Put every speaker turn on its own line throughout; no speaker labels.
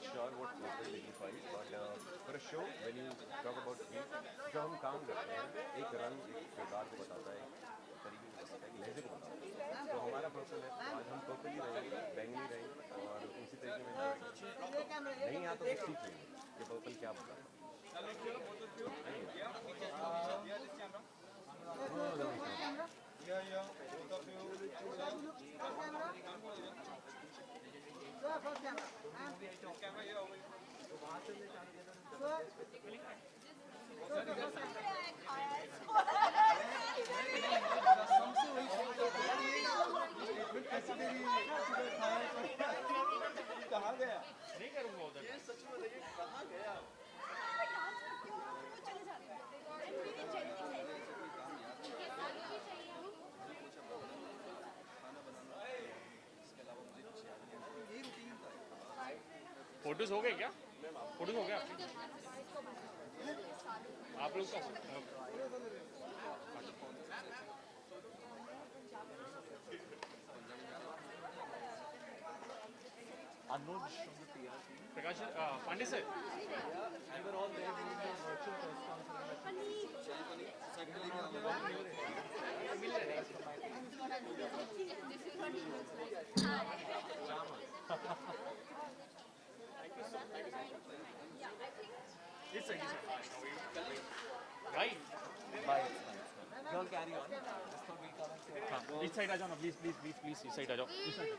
not sure what photo signifies, but for a show, when you talk about theme, जो हम काम करते हैं, एक रंग एक किरदार को बताता है, एक तरीके को बताता है, एक लहजे को बताता है। तो हमारा पर्पल है, तो आज हम पर्पल ही रहेंगे, बैंगनी रहेंगे और उसी तरीके में enjoy करेंगे। नहीं यहाँ तो कुछ सीख लेंगे कि पर्पल क्या बताता है।
कहाँ गया?
नहीं करूँगा उधर।
ये सच में लगे कहाँ गया?
फोटोज हो गए क्या? फोटोज हो गया आपके? आप लोग का
Anuj from the PR team.
Prakash Pandey sir
We were all there during the virtual press conference.
इस side right
You all carry on. Just thought we'll come and say.
हाँ इस साइड आ जाओ ना प्लीज प्लीज प्लीज प्लीज इस side आ जाओ इस side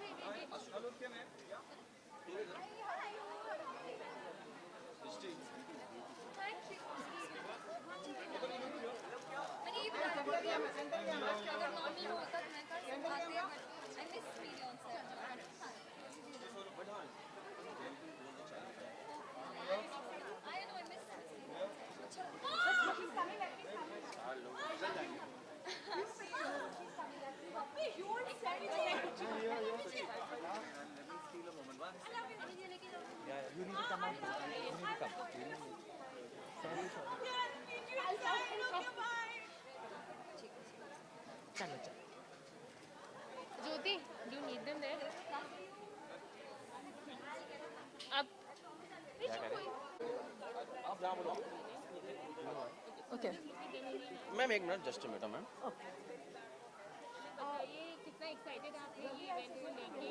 Yeah, you need to come out. You need to come. Sorry, sorry. चलो चलो.
Jyoti, do you need them there? अब
क्या करें? आप जहाँ बोलो.
ओके
मैम एक मिनट जस्ट मिनट मैम
ये कितना एक्साइटेड आप हैं ये इवेंट को लेके?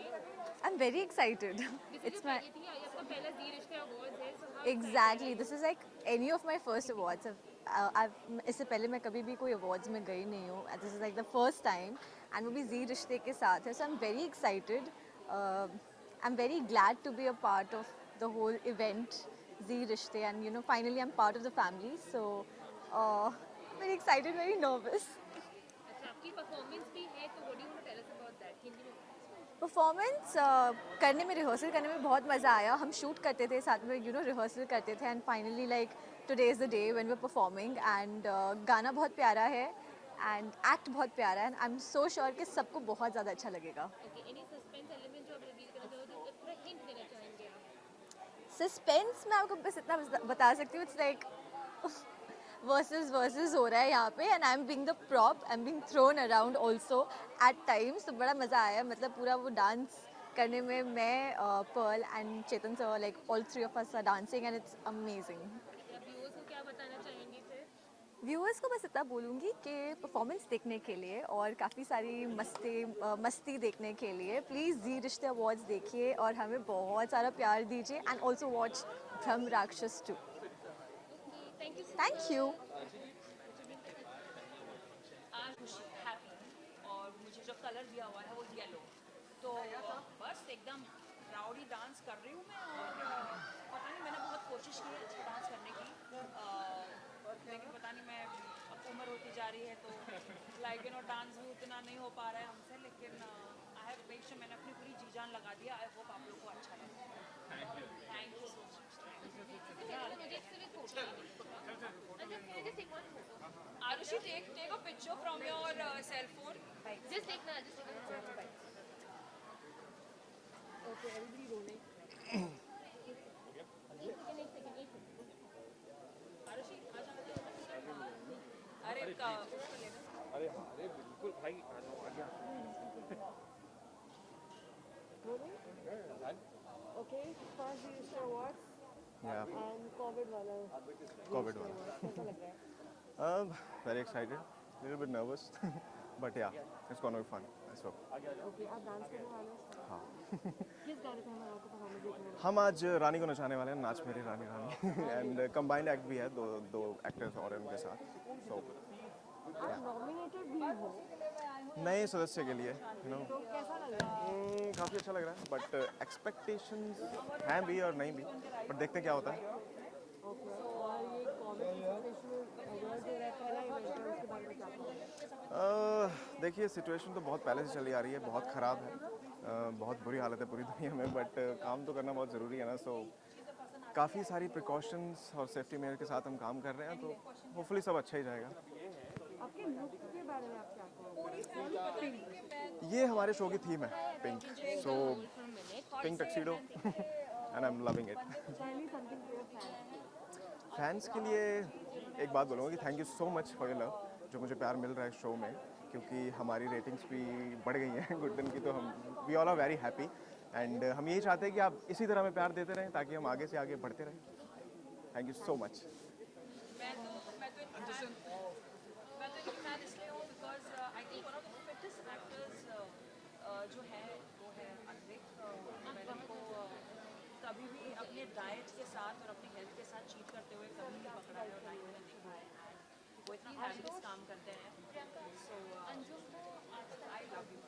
I'm very excited. It's my
आपका पहला जी रिश्ते अवार्ड्स है so how
exactly. This is like any of my first awards. इससे पहले मैं कभी भी कोई awards में गई नहीं हूँ. This is like the first time, and वो भी जी रिश्ते के साथ है. So I'm very excited. I'm very glad to be a part of the whole event, जी रिश्ते, and you know finally I'm part of the family. So very excited, very nervous.
अच्छा आपकी performance भी है तो what do you want to tell us about that Hindi में
performance करने में rehearsal करने में बहुत मज़ा आया. हम शूट करते थे साथ में, यू नो रिहर्सल करते थे, and finally like today is the day when we are performing. And गाना बहुत प्यारा है एंड एक्ट बहुत प्यारा है, and I am so sure कि सबको बहुत ज़्यादा अच्छा लगेगा.
ओके एनी सस्पेंस एलिमेंट जो आप रिवील करना चाहो तो थोड़ा हिंट देना चाहेंगे आप?
सस्पेंस मैं आपको बस इतना बता सकती हूँ, इट्स लाइक वर्सेस हो रहा है यहाँ पे, and I am being the prop, I am being throne around also eight times. तो बड़ा मज़ा आया, मतलब पूरा वो डांस करने में. मैं Pearl and Chetan sir, like all three of us are dancing and it's amazing.
Viewers को क्या बताना चाहेंगे फिर?
व्यूअर्स को बस इतना बोलूँगी कि परफॉर्मेंस देखने के लिए और काफ़ी सारी मस्ती देखने के लिए प्लीज़ जी रिश्ते अवार्ड्स देखिए और हमें बहुत सारा प्यार दीजिए. And also watch Brahma Rakshas two.
Thank you
thank you.
आज खुशी हैप्पी और मुझे जो कलर दिया हुआ है वो येलो. तो बस एकदम राउडी डांस कर रही हूँ मैं. और पता नहीं मैंने बहुत कोशिश की है अच्छा डांस करने की, लेकिन पता नहीं मैं अब उम्र होती जा रही है तो लाइक यू नो डांस भी उतना नहीं हो पा रहा है हमसे. लेकिन आई हैव मेक श्योर मैंने अपनी पूरी जी जान लगा दिया. आई होप आप लोग को अच्छा लगे. Thank you so much.
मुझे सिर्फ एक फोटो अच्छा जस्ट एक one photo
Arushi, take a picture from your cell phone.
Just एक ना जस्ट ओके एवरीबॉडी रोलिंग एक सेकंड
Arushi, अरे
अरे हाँ अरे बिल्कुल भाई आ जाओ आ गया
Okay, first Easter Awards
Yeah,
and COVID वाला
COVID one.
कैसा लग रहा है?
Very excited, little bit nervous, but yeah, it's gonna be fun. So,
Okay, आप डांस करने वाले हो?
हाँ,
किस गाने पे हमारा आपको परफॉर्मेंस देखने वाले
हम आज रानी को नचाने वाले हैं, नाच मेरी रानी रानी एंड कंबाइंड एक्ट भी है, दो एक्टर्स और हैं उनके साथ. So,
हो? आप नॉमिनेटेड भी हो,
नए सदस्य के लिए यू नो
तो कैसा लग रहा है?
काफ़ी अच्छा लग रहा है, बट एक्सपेक्टेशंस हैं भी और नहीं भी, बट देखते हैं क्या होता है.
Okay, और ये कोविड सिचुएशन में अवार्ड हो रहा है, पहला इवेंट है, उसके बारे में क्या कहोगे?
देखिए सिचुएशन तो बहुत पहले से चली आ रही है, बहुत ख़राब है, बहुत बुरी हालत है पूरी दुनिया में, बट काम तो करना बहुत ज़रूरी है ना. सो काफ़ी सारी प्रिकॉशंस और सेफ्टी मेयर के साथ हम काम कर रहे हैं, तो होपफुली सब अच्छा ही जाएगा.
आपके लुक के बारे में आप क्या कहोगे?
ये हमारे शो की थीम है, pink. So pink tuxedo and I am loving it.
Tell me something to your fans.
Fans के लिए एक बात बोलूँगा कि thank you so much for your love, जो मुझे प्यार मिल रहा है शो में, क्योंकि हमारी रेटिंग्स भी बढ़ गई हैं गुड्डन की, तो हम we all are very happy and हम यही चाहते हैं कि आप इसी तरह में प्यार देते रहें ताकि हम आगे से आगे बढ़ते रहें. Thank you so much.
मैं तो एक फैन इसलिए हूँ because I think one of the fittest actors जो है वो है अद्विक. मैंने उनको कभी भी अपने डाइट के साथ और अपनी हेल्थ के साथ चीट करते हुए कभी नहीं पकड़ा है और ना ही मैंने देखा है. वो इतना हैबिलिटीज काम करते हैं. सो आई लव यू.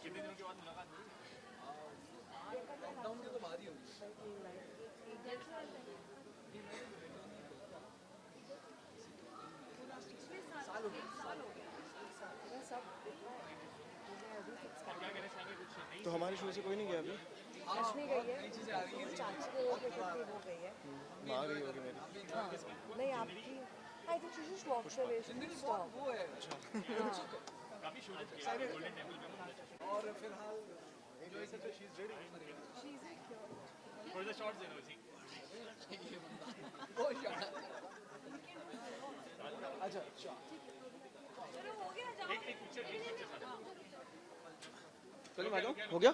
कितने दिनों के बाद मुलाकात हुई?
तो हमारे शो से कोई नहीं गया अभी?
रश्मि गई है, चाची को वो गई है.
माँ गई होगी मेरी.
हाँ, नहीं आपकी. I think she just walked away. She didn't stop.
काफी शूट किया गोल्डन टेंपल पे.
और फिलहाल
थोड़ा सा शॉर्ट्स देना उसी.
चलो हो गया जाओ.
एक पिक्चर
चलो मैडम हो गया.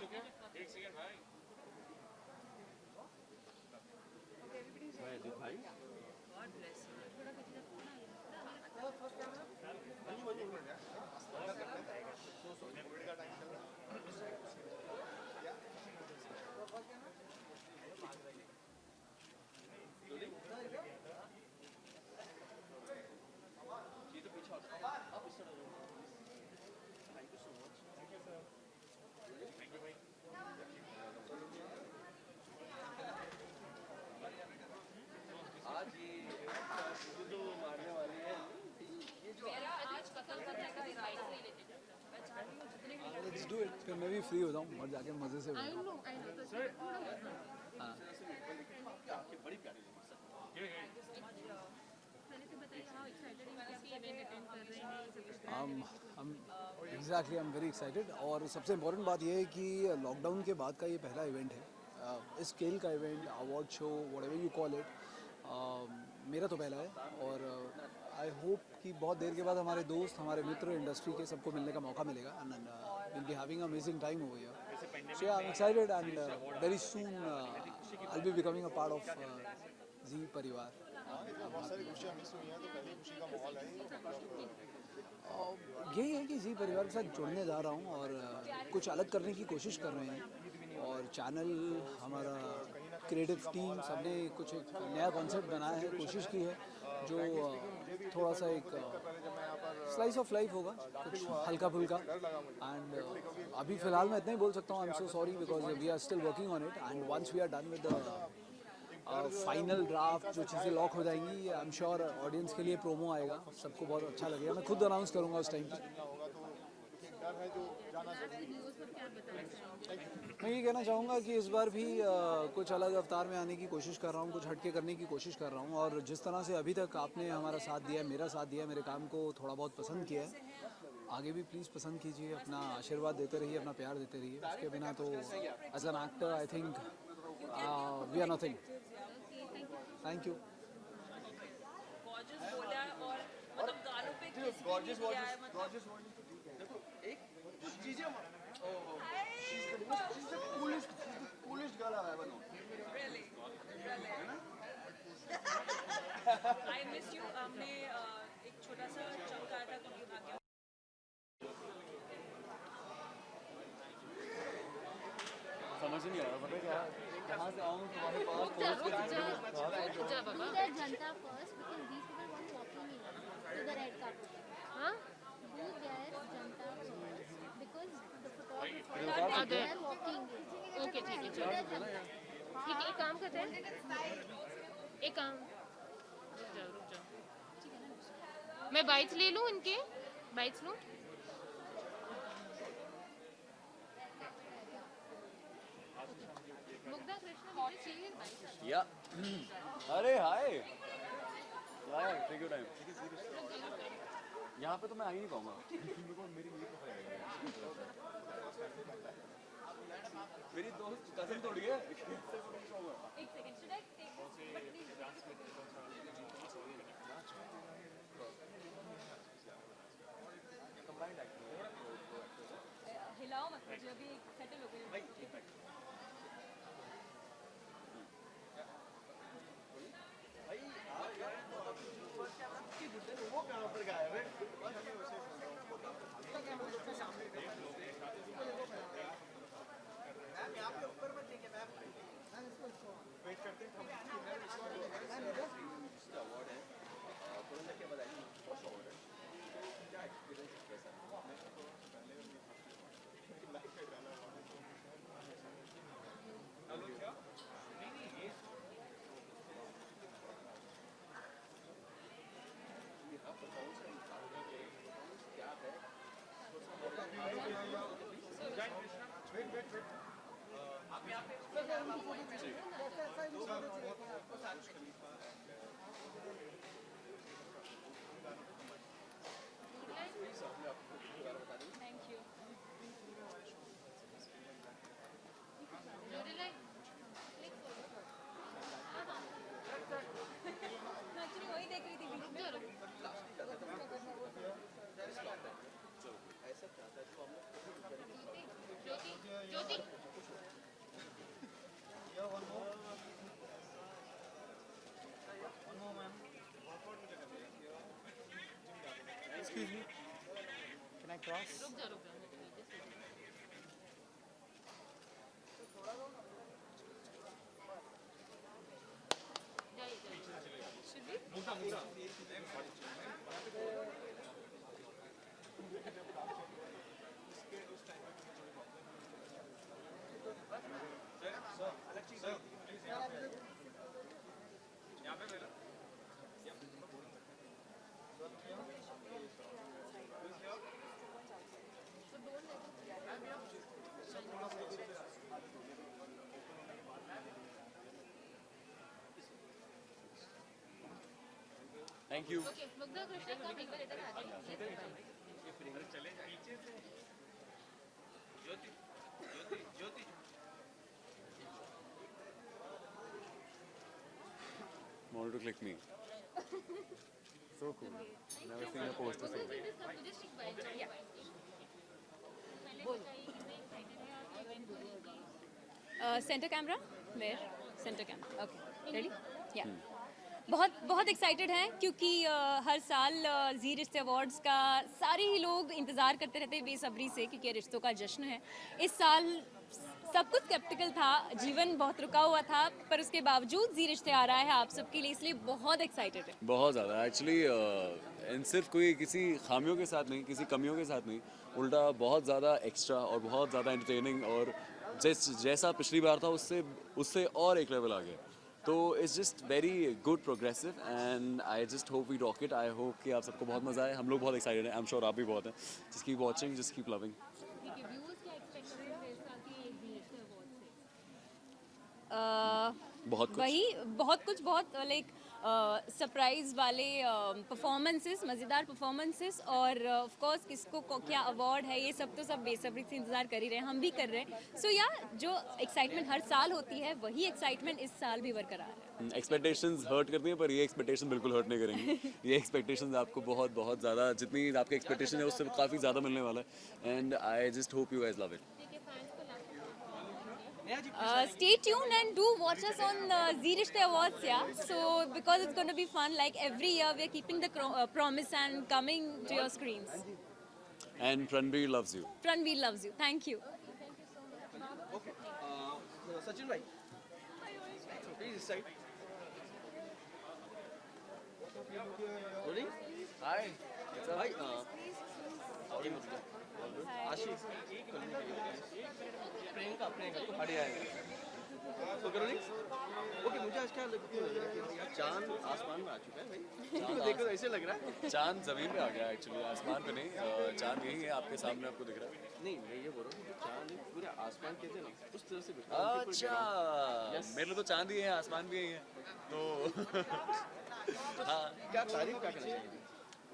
एक सेकंड भाई.
God bless you. मेरा आज कतल करने का इरादा नहीं लेते. मैं चाहती हूँ जितने भी
लेट्स डू इट. फिर मैं भी फ्री हो जाऊँ और जाके मजे से.
I know, तो थोड़ा
हाँ.
पहले तो बताइए how excited you are कि event attend कर रहे हैं, सब कुछ.
Exactly I am very excited. और सबसे इम्पोर्टेंट बात यह है कि लॉकडाउन के बाद का ये पहला इवेंट है, इस स्केल का event, award show, whatever you call it. मेरा तो पहला है और आई होप कि बहुत देर के बाद हमारे दोस्त, हमारे मित्र इंडस्ट्री के सबको मिलने का मौका मिलेगा and will be having amazing time over here. So I am excited and very soon I will be becoming a part of Zee परिवार.
बहुत सारी खुशियाँ मिस हुई हैं, तो पहले खुशी का माहौल है.
यही है कि जी परिवार के साथ जुड़ने जा रहा हूँ और कुछ अलग करने की कोशिश कर रहे हैं. और चैनल, हमारा क्रिएटिव टीम, सबने कुछ एक नया कॉन्सेप्ट बनाया है, कोशिश की है जो थोड़ा सा एक स्लाइस ऑफ लाइफ होगा, कुछ हल्का फुल्का. एंड अभी फ़िलहाल मैं इतना ही बोल सकता हूँ, I am so sorry because we are still working on it and once we are done with the final draft, जो चीज़ें लॉक हो जाएंगी, आई एम श्योर ऑडियंस के लिए प्रोमो आएगा, सबको बहुत अच्छा लगेगा. मैं खुद अनाउंस करूँगा उस टाइम पर. मैं ये कहना चाहूँगा कि इस बार भी कुछ अलग अवतार में आने की कोशिश कर रहा हूँ, कुछ हटके करने की कोशिश कर रहा हूँ. और जिस तरह से अभी तक आपने हमारा साथ दिया, मेरा साथ दिया, मेरे काम को थोड़ा बहुत पसंद किया है, आगे भी प्लीज़ पसंद कीजिए, अपना आशीर्वाद देते रहिए, अपना प्यार देते रहिए. उसके बिना तो as an actor I think we are nothing. Thank you.
Gorgeous बोला और मतलब गालों पे किस गॉर्जियस
एक चीजें
आई मिस यू। हमने एक छोटा सा चंक आया था क्योंकि भाग्य
समझ नहीं आ रहा पता क्या कहाँ से आऊँ तुम्हारे पास
रुक जा बाबा। Do their janta first because these people want walking in to the red carpet.
हाँ
Do their janta first because the photographers
are
they
there.
are walking in.
Okay ठीक है चलो ठीक है एक काम करते हैं एक काम रुक जाओ मैं बाइट्स ले लूँ इनके बाइट्स लूँ मुग्धा कृष्ण मुझे चाहिए बाइट्स
या अरे हाय यार टेक योर टाइम यहाँ पे तो मैं आ ही नहीं पाऊंगा मेरी मेरी दोस्त कजन थोड़ी है
एक सेकंड शुड आई टेक हिलाओ मत मुझे अभी सेटल हो गई
Excuse me. Can I cross?
रुक जा
thank you
okay Mugdha Krishna का एक बार इधर आ जाइए
wanted to click me so cool never seen a poster so big
centre camera where centre camera okay ready या बहुत एक्साइटेड हैं क्योंकि हर साल जी रिश्ते अवार्ड्स का सारे ही लोग इंतज़ार करते रहते हैं बेसब्री से क्योंकि रिश्तों का जश्न है। इस साल सब कुछ स्केप्टिकल था, जीवन बहुत रुका हुआ था, पर उसके बावजूद जी रिश्ते आ रहा है आप सबके लिए, इसलिए बहुत एक्साइटेड है।
बहुत ज़्यादा एक्चुअली सिर्फ कोई किसी खामियों के साथ नहीं, किसी कमियों के साथ नहीं, उल्टा बहुत ज़्यादा एक्स्ट्रा और बहुत ज़्यादा एंटरटेनिंग और जैसा पिछली बार था उससे और एक लेवल आ गया। तो it's just very good progressive and I just hope we rock it. I hope कि आप सबको बहुत मज़ा आए, हम लोग बहुत एक्साइटेड हैं, आई एम श्योर आप भी बहुत हैं। Just keep watching, just keep loving.
बहुत कुछ बहुत लाइक सरप्राइज वाले परफॉर्मेंसेस, मज़ेदार परफॉर्मेंसेस और ऑफ कोर्स किसको क्या अवार्ड है ये सब तो सब बेसब्री से इंतज़ार कर ही रहे हैं, हम भी कर रहे हैं। सो या जो एक्साइटमेंट हर साल होती है वही एक्साइटमेंट इस साल भी बरकरार है।
एक्सपेक्टेशंस हर्ट करती हैं पर ये एक्सपेक्टेशन बिल्कुल हर्ट नहीं करेंगे। ये एक्सपेक्टेशंस आपको बहुत बहुत ज़्यादा, जितनी आपके एक्सपेक्टेशन है उससे काफ़ी ज़्यादा मिलने वाला है and I just hope you guys love it.
Stay tuned and do watch us on Zee Rishte Awards, yeah. So because it's going to be fun, like every year we are keeping the promise and coming to your screens.
And Ranbir loves you.
Ranveer loves you. Thank you.
Okay. Sachin bhai. Please this side. Rolling.
Hi.
Bhai. आशीष प्रियंका तो हट जाएंगे तो करो नहीं okay मुझे आज क्या लग रहा है कि चांद आसमान में आ चुका है भाई देखो ऐसे लग रहा है
चांद जमीन पे आ गया एक्चुअली, आसमान पे नहीं। चांद यही है आपके सामने, आपको दिख रहा है।
नहीं मैं ये बोल रहा हूँ चांद पूरे आसमान के थे ना उस तरह से
अच्छा, मेरे लिए तो चांद ही है, आसमान भी यही है तो हाँ।
क्या तारीफ क्या करना चाहिए?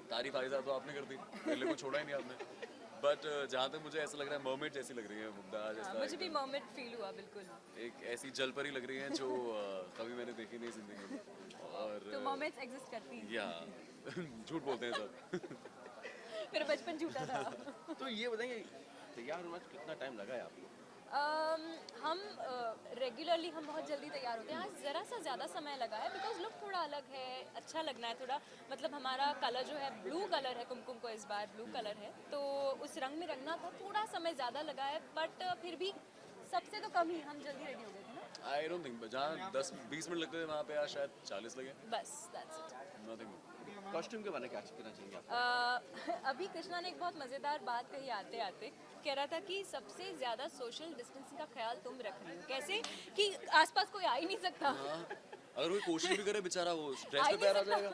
तारीफ आइज़ा तो आपने कर दी, मेरे लिए कुछ छोड़ा ही नहीं आपने। बट जहाँ तक मुझे ऐसा लग रहा है मर्मेड जैसी लग रही है मुग्धा, जैसा
मुझे भी मर्मेड फील हुआ बिल्कुल।
एक ऐसी जल परी लग रही है जो कभी मैंने देखी नहीं जिंदगी में। और
तो मर्मेड्स एग्जिस्ट करती हैं।
या झूठ बोलते हैं सब।
मेरा बचपन झूठा था।
तो ये बताएंगे तैयार होना कितना टाइम लगा है आपको?
हम रेगुलरली हम बहुत जल्दी तैयार होते हैं। आज ज़रा सा ज़्यादा समय लगा है बिकॉज लुक थोड़ा अलग है, अच्छा लगना है थोड़ा। मतलब हमारा कलर जो है ब्लू कलर है, कुमकुम को इस बार ब्लू कलर है, तो उस रंग में रंगना था, थोड़ा समय ज़्यादा लगा है। बट फिर भी सबसे तो कम ही हम जल्दी रेडी हो गए थे ना।
आई डोंट थिंक जहाँ 10-20 मिनट लगते थे वहाँ पे आज शायद 40 लगे।
बस दैट्स इट।
नथिंग।
कॉस्ट्यूम के बारे में क्या कहना चाहेंगे आप?
अभी कृष्णा ने एक बहुत मज़ेदार बात कही आते आते, कह रहा था कि सबसे ज़्यादा सोशल डिस्टेंसिंग का ख्याल तुम रख रही हो। कैसे कि आसपास कोई आ ही नहीं सकता।
अगर कोई कोशिश भी करे बेचारा वो ड्रेस पे पैर आ जाएगा।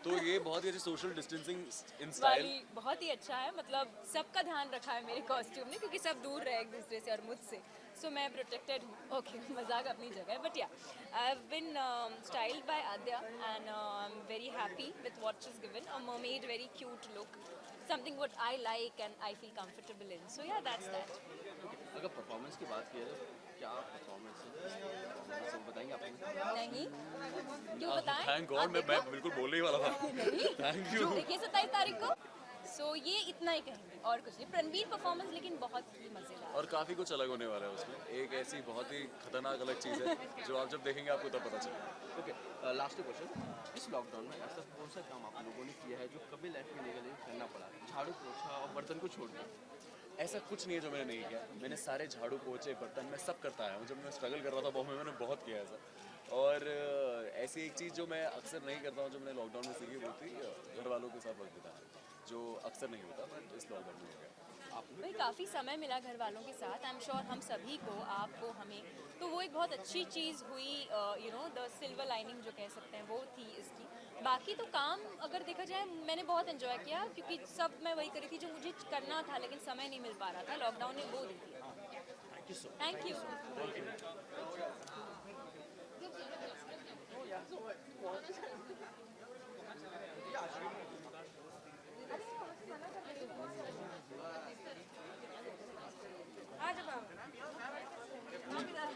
तो ये बहुत ही अच्छी सोशल डिस्टेंसिंग इन स्टाइल
बहुत ही अच्छा है। मतलब सबका ध्यान रखा है मेरे कॉस्ट्यूम ने, क्योंकि सब दूर रहे एक दूसरे से और मुझसे, सो मैं प्रोटेक्टेड हूँ। ओके, मजाक अपनी जगह है, but yeah I have been styled by Aadya and I am very happy with what she is given, a mermaid very cute look, something what I like and I feel comfortable in. So yeah, that's that.
अगर performance की बात की जाए क्या performance है बताएंगे आप?
नहीं क्यों बताएं?
थैंक गॉड, मैं बिल्कुल बोलने ही वाला था। Thank you.
देखिए 27 तारीख को, सो ये इतना ही कहेंगे और कुछ नहीं। रणबीर परफॉर्मेंस लेकिन बहुत ही मजेदार
और काफ़ी कुछ अलग होने वाला है उसमें। एक ऐसी बहुत ही खतरनाक अलग चीज़ है जो आप जब देखेंगे आपको तब पता चलेगा।
ओके, लास्ट क्वेश्चन, इस लॉकडाउन में ऐसा कौन सा काम आप लोगों ने किया है जो कभी लाइफ में नहीं करना पड़ा? झाड़ू पोछा और बर्तन को छोड़ कर।
ऐसा कुछ नहीं है जो मैंने नहीं किया। मैंने सारे झाड़ू पोछे बर्तन में सब करता आया हूँ। जब मैं स्ट्रगल कर रहा था बॉम्बे में, मैंने बहुत किया ऐसा। और ऐसी एक चीज़ जो मैं अक्सर नहीं करता हूँ, जो मैंने लॉकडाउन में सीखी, वो थी घर वालों के साथ वक्त बिताना, जो अक्सर नहीं होता, बट इस लॉकडाउन में हो गया।
भाई काफ़ी समय मिला घर वालों के साथ, आई एम श्योर हम सभी को, आपको, हमें, तो वो एक बहुत अच्छी चीज़ हुई। You know the silver lining जो कह सकते हैं वो थी इसकी। बाकी तो काम अगर देखा जाए मैंने बहुत एंजॉय किया, क्योंकि सब मैं वही करी थी जो मुझे करना था, लेकिन समय नहीं मिल पा रहा था। लॉकडाउन ने वो दी थी। Thank you.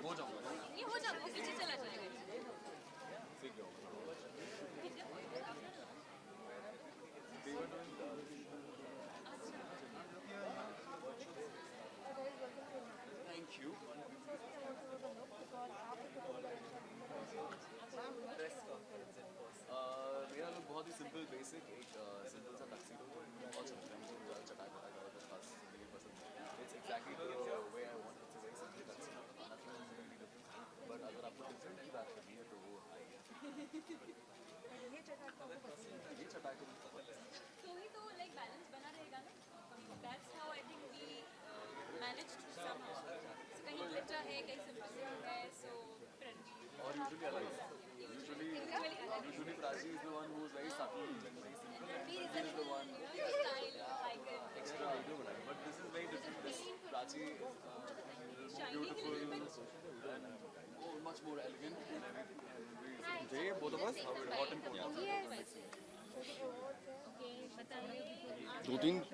हो जाऊँगा,
ये हो जाओ, वो पीछे चला जाएगा।
सीख जाऊँगा। Thank you. मेरा लुक बहुत ही सिंपल बेसिक, एक सिंपल सा टक्सीडो बहुत अच्छा लगता है मुझे। चटाक वटाक और खास जिंदगी पसंद है। It's exactly the way I want. It's very simple tuxedo, but अगर आपको डिफरेंट की बात करनी है तो वो आई है। ये चटाक तो
ही तो लाइक बैलेंस बना रहेगा ना। That's how I think we manage to somehow. So कहीं ग्लिटर है, कहीं सिंपल है, सो फ्रेंडली।
और यूजुअली अलग है। Usually Prachi is the one who is very subtle and very simple.
He is the one style icon.
Extra video बनाई, but this is very different. Prachi is beautiful and much more elegant and everything. And they both of us are hot and cold.
Yes.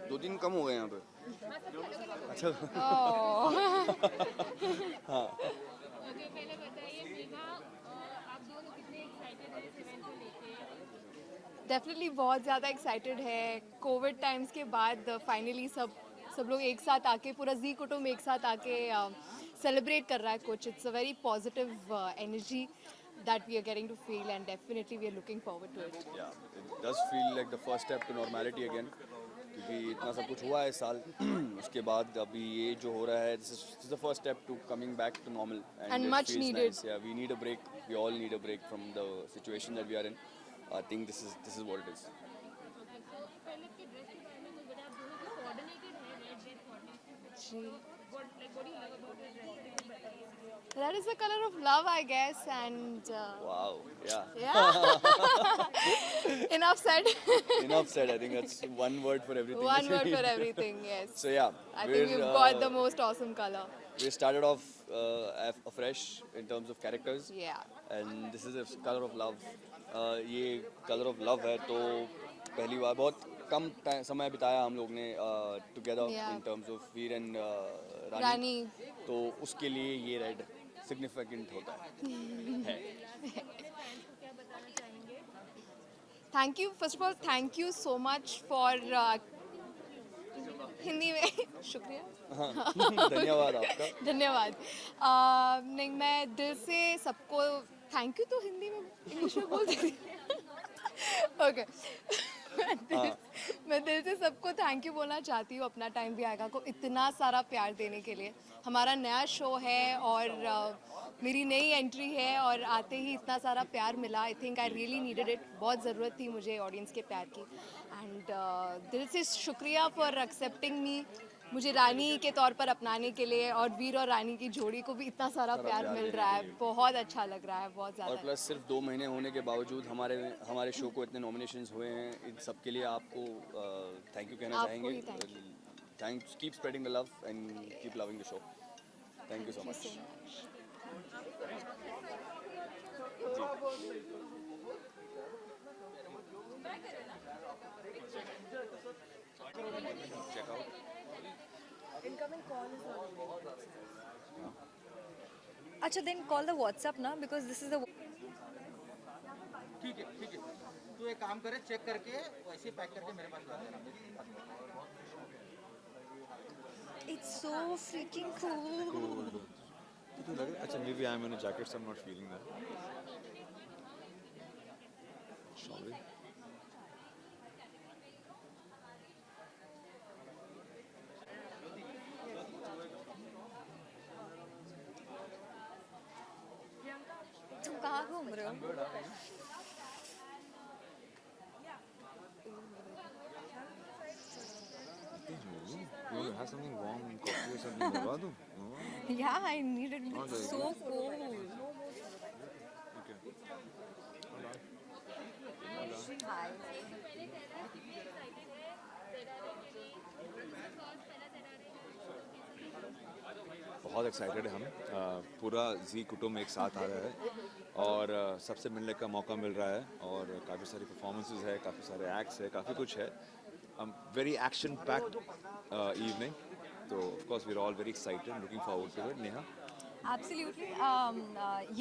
दो दिन कम हो गए यहाँ पे। अच्छा। हाँ।
Okay, पहले बताइए मेघा, आप दोनों कितने एक्साइटेड हैं इस इवेंट को लेके?
डेफिनेटली बहुत ज़्यादा एक्साइटेड है। कोविड टाइम्स के बाद फाइनली सब लोग एक साथ आके, पूरा जी कुटुंब एक साथ आके सेलिब्रेट कर रहा है कुछ. It's a very positive energy that we are getting to feel, and definitely we are looking forward to it.
Yeah, it does feel like the first step to normality again. क्योंकि इतना सब कुछ हुआ है इस साल उसके बाद अभी ये जो हो रहा है this is the first step to coming back to normal
And
it
much
feels
needed.
nice. Yeah, we need a break. We all need a break from the situation that we are in. I think this is what it is.
That is the color of love, I guess, and
Wow. Yeah.
yeah. Enough said.
Enough said. I think that's one word for everything.
One word for everything, yes.
So yeah,
I think we've got the most awesome color.
We started off afresh in terms of characters.
Yeah.
And this is a color of love. ये color of love है तो पहली बार बहुत कम समय बिताया हम लोग ने together
Yeah.
in terms of Veer and
रानी.
तो उसके लिए ये रेड सिग्निफिकेंट होता है.
Thank you. First of all, thank you so much for Hindi में शुक्रिया.
धन्यवाद आपका.
धन्यवाद. नहीं, मैं दिल से सबको थैंक यू तो हिंदी में इंग्लिश में बोल देती ओके. मैं दिल से सबको थैंक यू बोलना चाहती हूँ अपना टाइम भी आएगा को इतना सारा प्यार देने के लिए. हमारा नया शो है और मेरी नई एंट्री है और आते ही इतना सारा प्यार मिला. I think I really needed it. बहुत ज़रूरत थी मुझे ऑडियंस के प्यार की. एंड दिल से शुक्रिया फॉर एक्सेप्टिंग मी. मुझे रानी के तौर पर अपनाने के लिए और वीर और रानी की जोड़ी को भी इतना सारा प्यार मिल रहा है. बहुत अच्छा लग रहा है, बहुत ज़्यादा.
और प्लस सिर्फ 2 महीने होने के बावजूद हमारे शो को इतने नॉमिनेशंस हुए हैं. इन सब के लिए आपको थैंक यू कहना चाहेंगे. Thanks. Keep spreading the love and keep loving the show. Thank you so much. Check out.
Incoming call is on. अच्छा, then call the WhatsApp ना, because this is the.
ठीक है. तू एक काम करे, चेक करके वैसे पैक करके मेरे पास ला देना.
It's so freaking cool.
अच्छा, maybe I'm in a jacket, so I'm not feeling that. Shall we?
तुम कहाँ घूम रहे हो?
You have something warm, coffee or something? मंगवा दूँ?
Yeah, I need it. It's so cool.
Okay.
Hi.
बहुत excited है हम. पूरा जी कुटुंब एक साथ आ रहा है और सबसे मिलने का मौका मिल रहा है और काफ़ी सारी परफॉर्मेंसेस है, काफ़ी सारे एक्ट्स है, काफ़ी कुछ है. Very action packed evening. तो of course we are all very excited, looking forward to it. Neha?
Absolutely.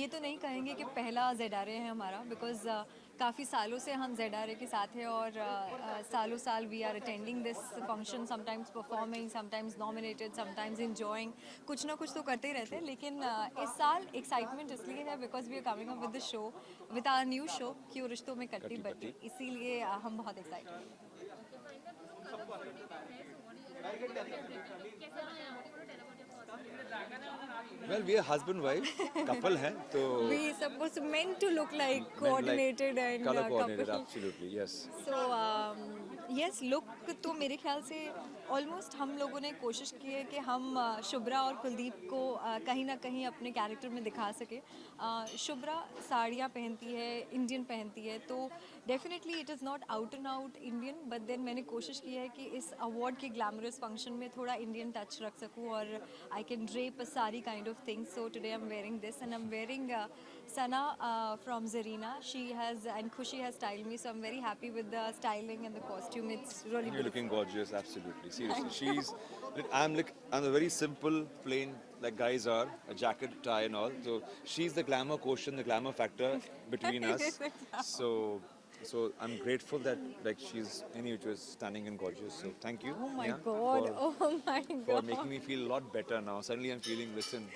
ये तो नहीं कहेंगे कि पहला ZRA है हमारा, बिकॉज काफ़ी सालों से हम ZRA के साथ हैं और सालों साल we are attending this function, sometimes performing, sometimes nominated, sometimes enjoying. कुछ ना कुछ तो करते ही रहते हैं. लेकिन इस साल एक्साइटमेंट इसलिए है because we are coming up with the show, with our new show क्यों रिश्तों में कट्टी बट्टी. इसीलिए हम बहुत एक्साइटेड हैं.
Well, we are husband wife, couple हैं तो.
We supposed meant to look like coordinated and
color coordinated,
couple.
absolutely, yes.
So yes, look तो मेरे ख्याल से ऑलमोस्ट हम लोगों ने कोशिश की है कि हम शुभ्रा और कुलदीप को कहीं ना कहीं अपने कैरेक्टर में दिखा सके. शुभ्रा साड़ियाँ पहनती है, इंडियन पहनती है, तो definitely it is not out and out Indian, but then मैंने कोशिश की है कि इस अवार्ड के ग्लैमरस फंक्शन में थोड़ा इंडियन टच रख सकूँ और आई कैन ड्रेप अ सारी kind of things. So today I am wearing this and I am wearing Sana from Zarina. She has, and Khushi has styled me, so I'm very happy with the styling and the costume. It's really
You're
beautiful.
looking gorgeous, absolutely. Seriously, I'm a very simple, plain, like guys are, a jacket, tie, and all. So she's the glamour quotient, the glamour factor between us. So So I'm grateful that like she's any which was stunning and gorgeous. So thank you.
Oh my
Neha,
God.
for,
Oh my
for
God.
making me feel a lot better now. Suddenly I'm feeling, listen,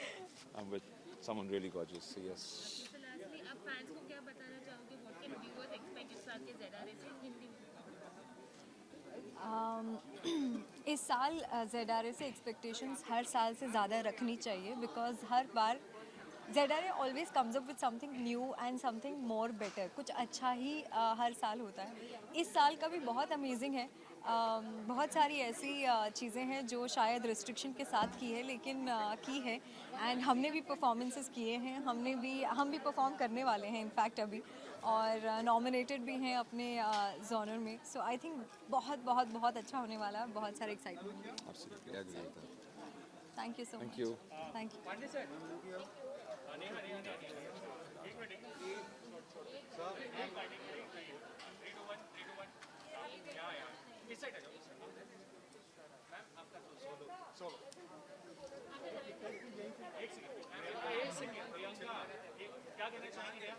I'm with someone really gorgeous. So yes.
So lastly, आप fans को क्या बताना चाहोगे? What can viewers expect इस साल के ZRA से हिंदी में?
इस साल ZRA से एक्सपेक्टेशंस हर साल से ज़्यादा रखनी चाहिए because her bar ZRA always comes up with something new and something more better. कुछ अच्छा ही हर साल होता है. इस साल का भी बहुत अमेजिंग है. बहुत सारी ऐसी चीज़ें हैं जो शायद रिस्ट्रिक्शन के साथ की है लेकिन की है. एंड हमने भी परफॉर्मेंसेस किए हैं. हम भी परफॉर्म करने वाले हैं इनफैक्ट अभी, और नॉमिनेटेड भी हैं अपने जॉनर में. सो आई थिंक बहुत बहुत बहुत अच्छा होने वाला है. बहुत सारे एक्साइटमेंट है.
Absolutely, I agree with that.
Thank you so
Thank
much.
you.
Thank you.
क्या कहना चाहेंगे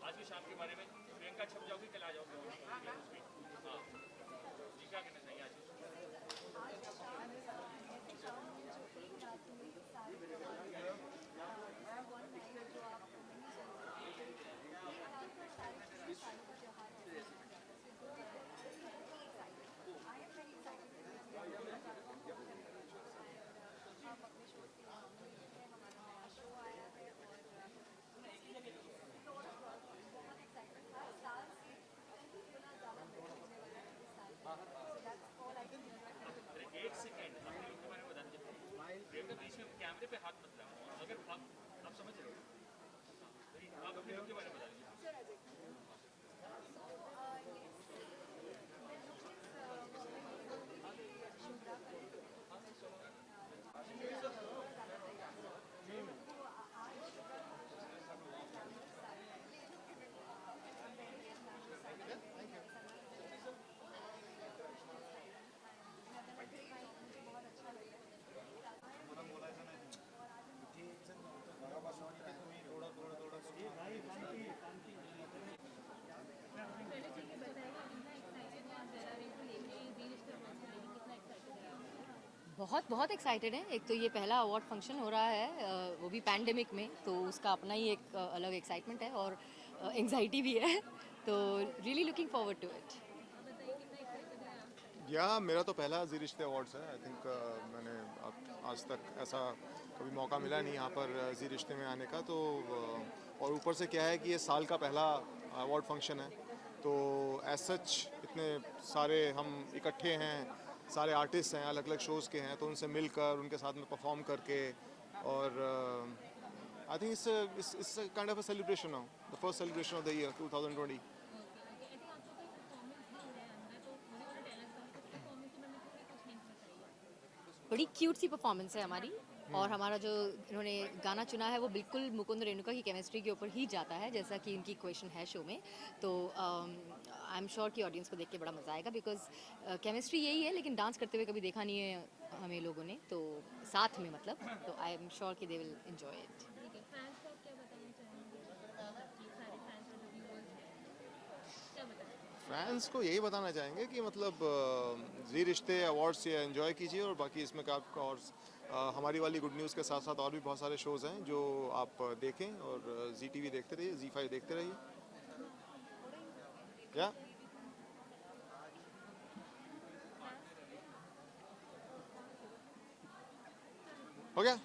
आज की शाम के बारे में? प्रियंका छप जाओगी, कल आ जाओगे? हाँ जी, क्या कहना चाहिए आज? एक सेकेंड, अपने लोग के बारे में बता दीजिए. प्रियंका बीच में कैमरे पे हाथ मत लगाओ. अगर आप समझ रहे हो, आप अपने लोग के बारे में बता दीजिए.
बहुत बहुत एक्साइटेड है. एक तो ये पहला अवार्ड फंक्शन हो रहा है, वो भी पैंडेमिक में, तो उसका अपना ही एक अलग एक्साइटमेंट है और एंजाइटी भी है. तो really looking forward to it.
Yeah मेरा तो पहला जी रिश्ते अवार्ड्स है. आई थिंक मैंने आज तक ऐसा कभी मौका मिला नहीं यहाँ पर जी रिश्ते में आने का. तो और ऊपर से क्या है कि ये साल का पहला अवार्ड फंक्शन है, तो एज सच इतने सारे हम इकट्ठे हैं, सारे आर्टिस्ट हैं, अलग अलग शोज़ के हैं, तो उनसे मिलकर उनके साथ में परफॉर्म करके, और I think it's kind of a celebration now, the first celebration of the year 2020.
बड़ी क्यूट सी परफॉर्मेंस है हमारी, और हमारा जो इन्होंने गाना चुना है वो बिल्कुल मुकुंद रेणुका की केमिस्ट्री के ऊपर ही जाता है, जैसा कि इनकी क्वेश्चन है शो में. तो आई एम श्योर कि ऑडियंस को देख के बड़ा मज़ा आएगा, बिकॉज केमिस्ट्री यही है, लेकिन डांस करते हुए कभी देखा नहीं है हमें लोगों ने, तो साथ में मतलब. तो आई एम श्योर कि they will enjoy it.
Fans को यही बताना चाहेंगे कि मतलब जी रिश्ते अवार्ड्स ये एंजॉय कीजिए, और बाकी इसमें का और हमारी वाली गुड न्यूज़ के साथ साथ और भी बहुत सारे शोज़ हैं जो आप देखें, और जी टीवी देखते रहिए, जी5 देखते रहिए. या हो गया.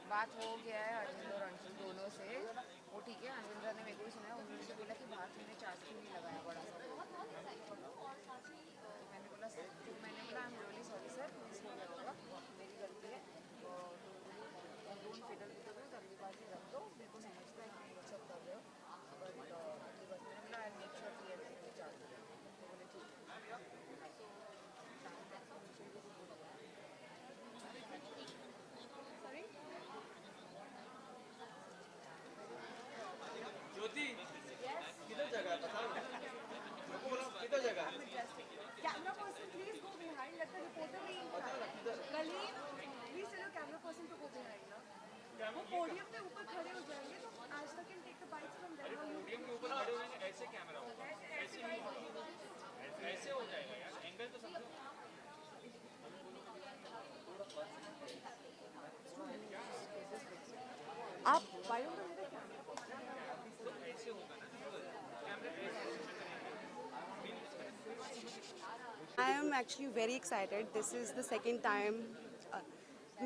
बात हो गया है अरविंद और अंशुल दोनों से, वो ठीक है. अरविंदर ने मेरे को भी सुना है, उन्होंने बोला कि बात मैंने चार्ज नहीं लगाया बड़ा सा. मैंने बोला I am really sorry sir, miss हो गया होगा, मेरी गलती है. तो
ऊपर खड़े हो जाएंगे तो Aastha can take the bytes from there.
Podium के ऊपर खड़े हो जाएंगे, ऐसे कैमरा होगा, ऐसे नहीं, ऐसे हो जाएगा यार, एंगल तो समझो।
आप बायो में मेरे कैमरा
तो ऐसे होगा ना, कैमरा ऐसे
I am actually very excited. This is the second time.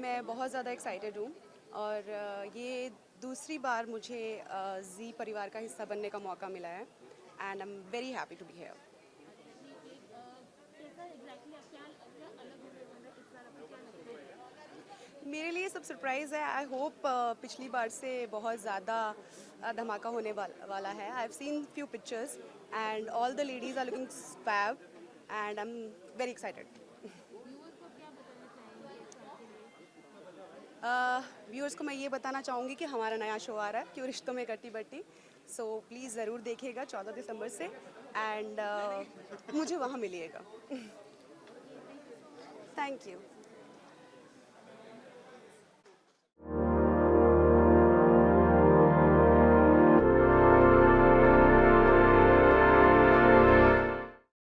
मैं बहुत ज़्यादा excited हूँ और ये दूसरी बार मुझे जी परिवार का हिस्सा बनने का मौका मिला है and I'm very happy to be here. मेरे लिए सब सरप्राइज़ है. आई होप पिछली बार से बहुत ज़्यादा धमाका होने वाला है. I have seen few pictures and all the ladies are looking fab and I am very excited. Viewers को मैं ये बताना चाहूँगी कि हमारा नया शो आ रहा है क्यों रिश्तों में कट्टी बट्टी. सो प्लीज़ ज़रूर देखिएगा 14 दिसंबर से एंड मुझे वहाँ मिलिएगा. Thank you.